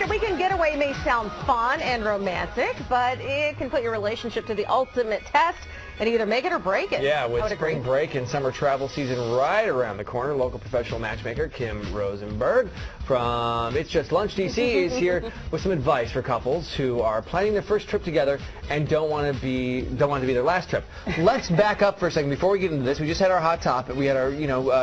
right, a weekend getaway may sound fun and romantic, but it can put your relationship to the ultimate test and either make it or break it. Yeah, with spring break and summer travel season right around the corner, local professional matchmaker Kim Rosenberg from It's Just Lunch DC is here with some advice for couples who are planning their first trip together and don't want it to be their last trip. Let's back up for a second before we get into this. We just had our hot topic. We had our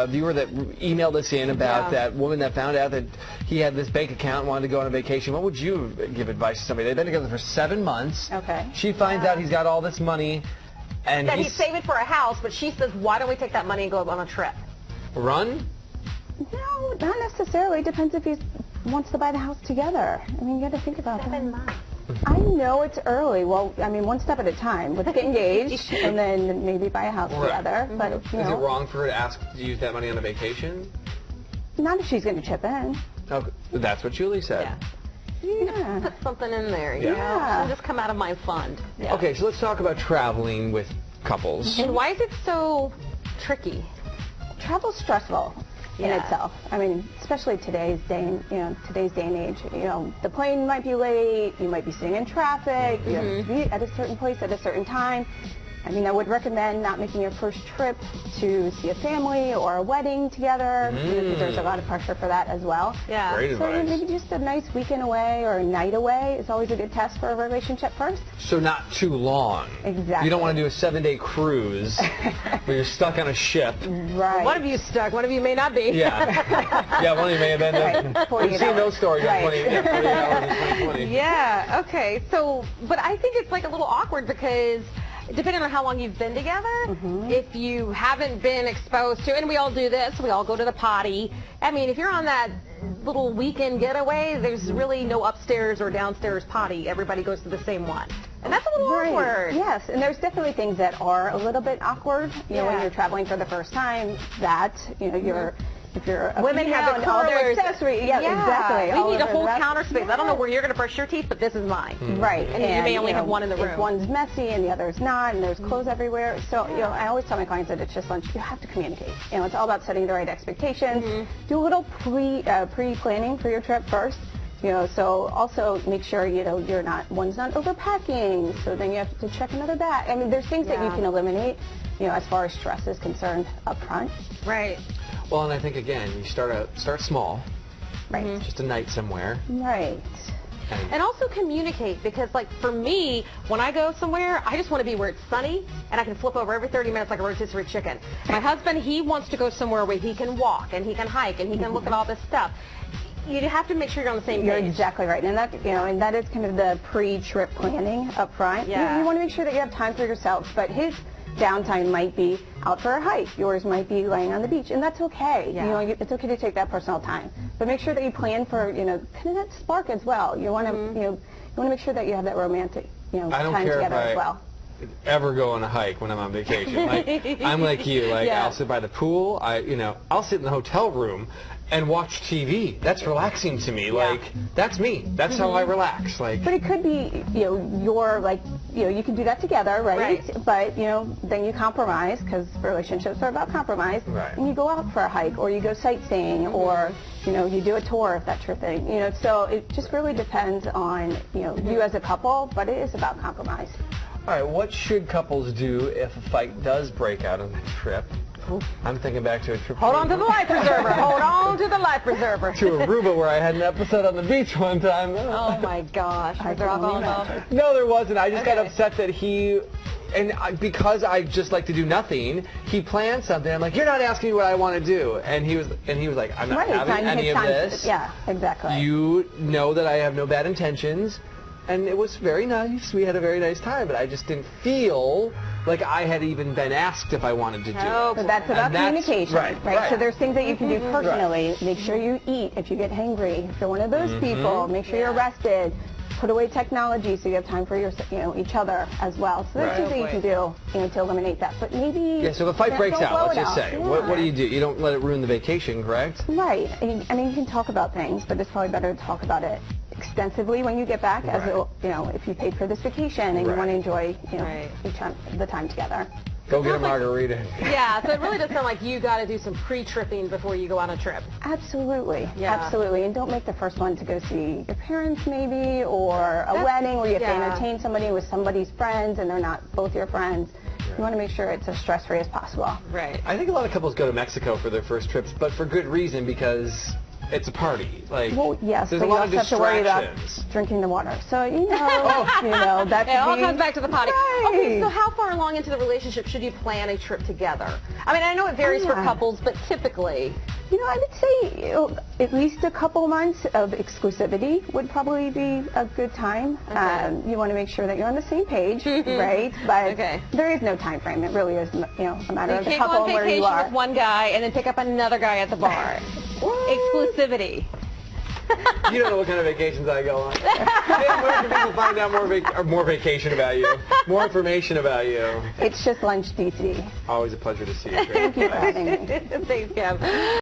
viewer that emailed us in about that woman that found out that he had this bank account and wanted to go on a vacation. What would you give advice to somebody? They've been together for 7 months. Okay. She finds out he's got all this money. And that he's saving for a house, but she says, why don't we take that money and go on a trip? Run? No, not necessarily. It depends if he wants to buy the house together. I mean, you got to think about 7 months. I know it's early. Well, I mean, one step at a time. Let's get engaged and then maybe buy a house together. But Is it wrong for her to ask to use that money on a vacation? Not if she's going to chip in. Oh, that's what Julie said. Yeah. Put something in there, you know? It'll just come out of my fund. Yeah. Okay, so let's talk about traveling with couples. And why is it so tricky? Travel's stressful in itself. I mean, especially today's day and age. You know, the plane might be late. You might be sitting in traffic. You have to be at a certain place at a certain time. I mean, I would recommend not making your first trip to see a family or a wedding together, because there's a lot of pressure for that as well. Yeah. Great advice. So maybe just a nice weekend away or a night away is always a good test for a relationship first. So not too long. Exactly. You don't want to do a 7-day cruise where you're stuck on a ship. Right. One of you stuck, one of you may not be. Yeah. Yeah, one of you may have been. We've seen those stories on 40 hours in 2020. Yeah, okay. So, but I think it's like a little awkward because depending on how long you've been together, if you haven't been exposed to, and we all do this, we all go to the potty. I mean, if you're on that little weekend getaway, there's really no upstairs or downstairs potty. Everybody goes to the same one. And that's a little awkward. Yes, and there's definitely things that are a little bit awkward. You know, when you're traveling for the first time, if you're a women have the all their curlers. accessories. Yeah, exactly. We need a whole counter space. I don't know where you're going to brush your teeth, but this is mine. Right. And you may only have one in the room. If one's messy and the other's not, and there's clothes everywhere. So, I always tell my clients that it's just lunch. You have to communicate. It's all about setting the right expectations. Do a little pre-planning for your trip first. So also make sure, one's not overpacking, so then you have to check another bag. I mean, there's things that you can eliminate, as far as stress is concerned up front. Right. Well, and I think, again, you start small. Right. Just a night somewhere. Right. And also communicate, because like for me, when I go somewhere, I just want to be where it's sunny and I can flip over every 30 minutes like a rotisserie chicken. My husband, he wants to go somewhere where he can walk and he can hike and he can look at all this stuff. You have to make sure you're on the same page. You're exactly right, and that and that is kind of the pre-trip planning up front. Yeah. You want to make sure that you have time for yourself, but his downtime might be out for a hike. Yours might be laying on the beach, and that's okay. Yeah. It's okay to take that personal time, but make sure that you plan for kind of that spark as well. You want to you want to make sure that you have that romantic time together as well. Ever go on a hike when I'm on vacation. Like, I'm like you. Like I'll sit by the pool. I'll sit in the hotel room and watch TV. That's relaxing to me. Like that's me. That's how I relax. Like, but it could be you can do that together, right? But then you compromise, because relationships are about compromise. Right. And you go out for a hike, or you go sightseeing, or you do a tour if that's your thing. So it just really depends on you as a couple, but it is about compromise. All right, what should couples do if a fight does break out on the trip? I'm thinking back to a trip. Hold on to the life preserver. Hold on to the life preserver. To Aruba, where I had an episode on the beach one time. Oh my gosh. Was there alcohol involved? No, there wasn't. I just got upset that because I just like to do nothing, he planned something. I'm like, you're not asking me what I want to do. And he was like, I'm not having any of this. Yeah, exactly. You know that I have no bad intentions. And it was very nice. We had a very nice time, but I just didn't feel like I had even been asked if I wanted to do it. So that's about communication, right? So there's things that you can do personally. Make sure you eat if you get hangry. If you're one of those people, make sure you're rested. Put away technology so you have time for each other as well. So there's things that you can do to eliminate that. But maybe so if a fight breaks out, let's just say, what do? You don't let it ruin the vacation, correct? Right. I mean, you can talk about things, but it's probably better to talk about it extensively when you get back, as if you paid for this vacation and you want to enjoy the time together. Go get a margarita. Yeah, so it really does sound like you got to do some pre-tripping before you go on a trip. Absolutely. Yeah. Absolutely. And don't make the first one to go see your parents maybe, or a wedding where you have to entertain somebody with somebody's friends and they're not both your friends. You want to make sure it's as stress-free as possible. Right. I think a lot of couples go to Mexico for their first trips, but for good reason, because it's a party. Like, Well, yes, there's but a you lot of also have to worry about distractions. drinking the water. So, you know, that It all could be- comes back to the potty. Right. Okay, so how far along into the relationship should you plan a trip together? I mean, I know it varies for couples, but typically... You know, I would say at least a couple months of exclusivity would probably be a good time. Okay. You want to make sure that you're on the same page, right? But Okay. there is no time frame. It really is, a matter You of the can't couple go on and where you vacation are. with one guy and then pick up another guy at the bar. Exclusivity. You don't know what kind of vacations I go on. Hey, where can people find out more vacation about you, more information about you? It's just lunch, DC. Always a pleasure to see you. Thank you for having me. Thanks, Kim.